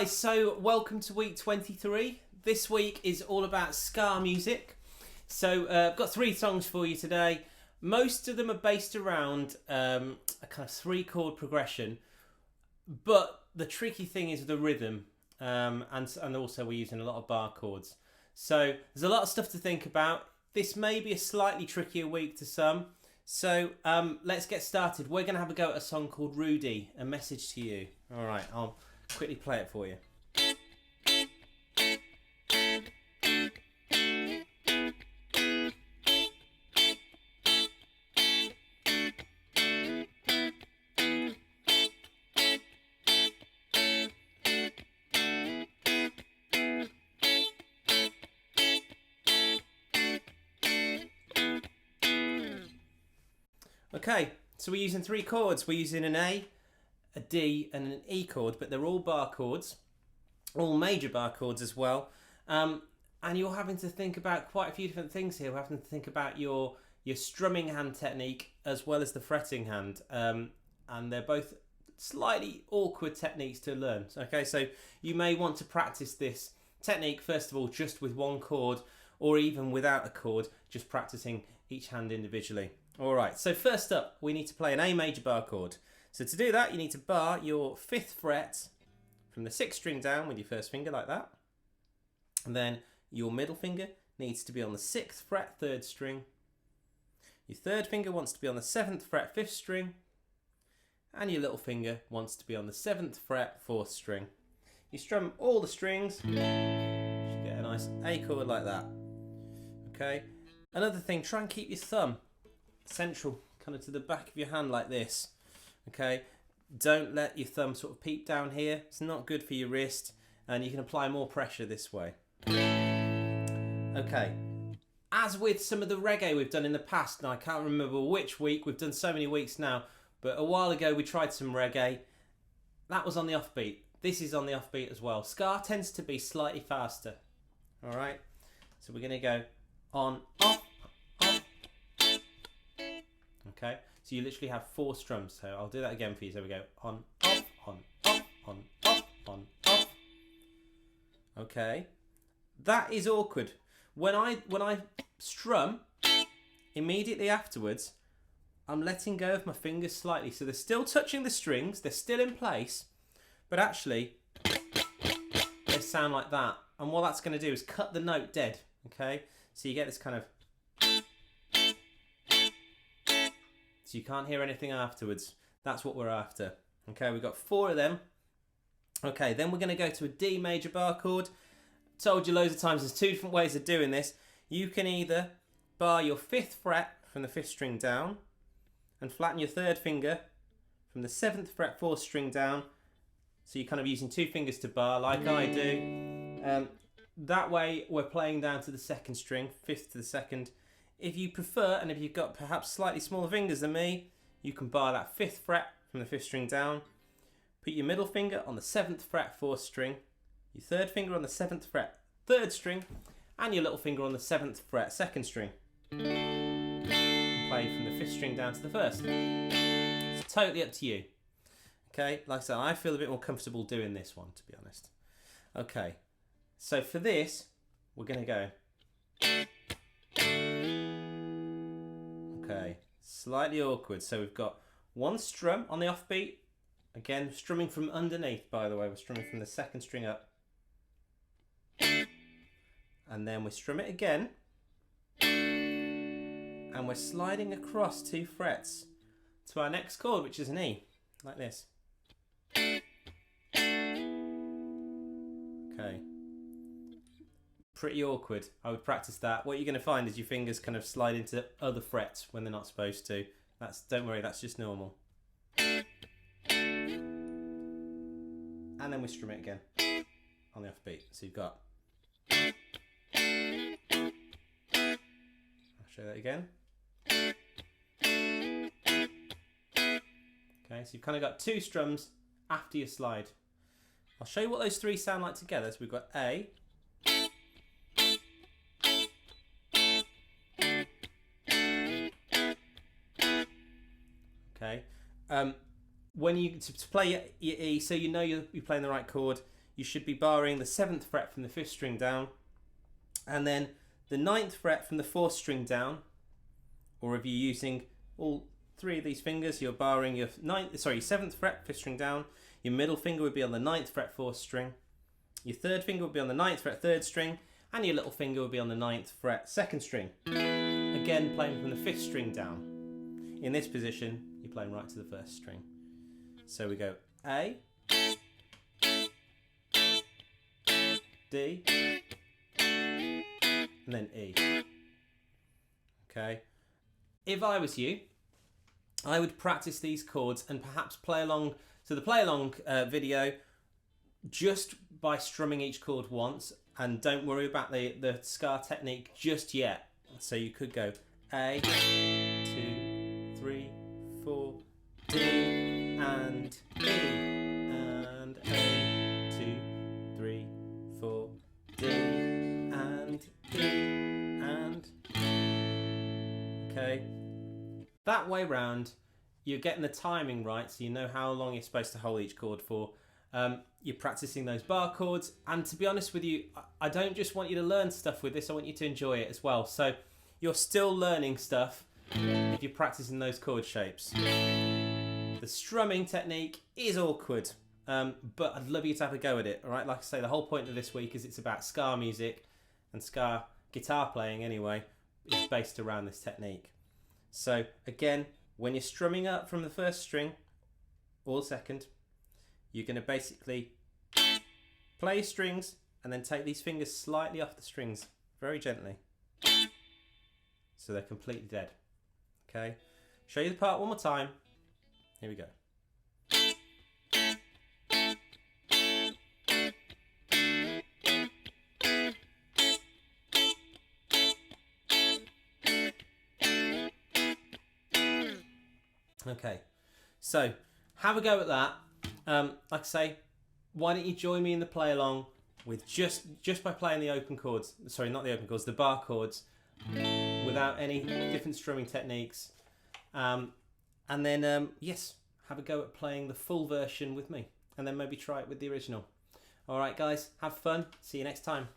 guys, so welcome to week 23. This week is all about ska music. So I've got 3 songs for you today. Most of them are based around a kind of 3-chord progression, but the tricky thing is the rhythm, and also we're using a lot of bar chords. So there's a lot of stuff to think about. This may be a slightly trickier week to some. So let's get started. We're going to have a go at a song called Rudy, A Message to You. All right, I'll quickly play it for you. Okay, so we're using 3 chords. We're using an A, a D and an E chord, but they're all bar chords, all major bar chords as well. And you're having to think about quite a few different things here. We're having to think about your strumming hand technique as well as the fretting hand. And they're both slightly awkward techniques to learn. Okay, so you may want to practice this technique first of all just with 1 chord, or even without a chord, just practicing each hand individually. All right, so first up, we need to play an A major bar chord. So to do that, you need to bar your 5th fret from the 6th string down with your first finger like that. And then your middle finger needs to be on the 6th fret, 3rd string. Your 3rd finger wants to be on the 7th fret, 5th string. And your little finger wants to be on the 7th fret, 4th string. You strum all the strings, you should get a nice A chord like that. Okay. Another thing, try and keep your thumb central, kind of to the back of your hand like this. Okay, don't let your thumb sort of peep down here. It's not good for your wrist, and you can apply more pressure this way. Okay, as with some of the reggae we've done in the past, and I can't remember which week, we've done so many weeks now, but a while ago we tried some reggae. That was on the offbeat. This is on the offbeat as well. Ska tends to be slightly faster. All right, so we're going to go on, off, off. Okay, so you literally have 4 strums. So I'll do that again for you. So we go on, off, on, off, on, off, on, off. Okay, that is awkward. When I strum, immediately afterwards, I'm letting go of my fingers slightly. So they're still touching the strings, they're still in place, but actually they sound like that. And what that's going to do is cut the note dead. Okay, so you get this kind of, so you can't hear anything afterwards. That's what we're after. Okay, we've got 4 of them. Okay, then we're going to go to a D major bar chord. Told you loads of times there's 2 different ways of doing this. You can either bar your 5th fret from the 5th string down and flatten your 3rd finger from the 7th fret, 4th string down. So you're kind of using 2 fingers to bar like I do. That way we're playing down to the 2nd string, 5th to the 2nd. If you prefer, and if you've got perhaps slightly smaller fingers than me, you can bar that 5th fret from the 5th string down. Put your middle finger on the 7th fret, 4th string. Your 3rd finger on the 7th fret, 3rd string. And your little finger on the 7th fret, 2nd string. And play from the 5th string down to the 1st. It's totally up to you. Okay, like I said, I feel a bit more comfortable doing this one, to be honest. Okay, so for this, we're going to go. Okay, slightly awkward. So we've got 1 strum on the offbeat. Again, strumming from underneath, by the way. We're strumming from the 2nd string up. And then we strum it again. And we're sliding across 2 frets to our next chord, which is an E, like this. Okay. Pretty awkward. I would practice that. What you're going to find is your fingers kind of slide into other frets when they're not supposed to. Don't worry, that's just normal. And then we strum it again on the offbeat. So you've got. I'll show that again. Okay, so you've kind of got 2 strums after your slide. I'll show you what those 3 sound like together. So we've got A. Okay. When you to play your E, so you know you're playing the right chord, you should be barring the 7th fret from the 5th string down, and then the 9th fret from the 4th string down, or if you're using all 3 of these fingers, you're barring your 7th fret, 5th string down, your middle finger would be on the 9th fret, 4th string, your 3rd finger would be on the 9th fret, 3rd string, and your little finger would be on the 9th fret, 2nd string. Again, playing from the 5th string down. In this position, you're playing right to the 1st string. So we go A, D, and then E. Okay. If I was you, I would practice these chords and perhaps play along to the play along video just by strumming each chord once, and don't worry about the scar technique just yet. So you could go A, 2, 3, 4, D, and E, and A, 2, 3, 4, D, and E, and okay. That way round, you're getting the timing right, so you know how long you're supposed to hold each chord for. You're practicing those bar chords, and to be honest with you, I don't just want you to learn stuff with this, I want you to enjoy it as well. So you're still learning stuff if you're practicing those chord shapes. The strumming technique is awkward, but I'd love you to have a go at it. All right, like I say, the whole point of this week is it's about ska music, and ska guitar playing anyway is based around this technique. So again, when you're strumming up from the 1st string or 2nd, you're going to basically play your strings and then take these fingers slightly off the strings, very gently, so they're completely dead. Okay, show you the part one more time. Here we go. Okay, so have a go at that. Like I say, why don't you join me in the play along with just by playing the open chords, sorry, not the open chords, the bar chords, without any different strumming techniques. And then, yes, have a go at playing the full version with me, and then maybe try it with the original. All right, guys, have fun. See you next time.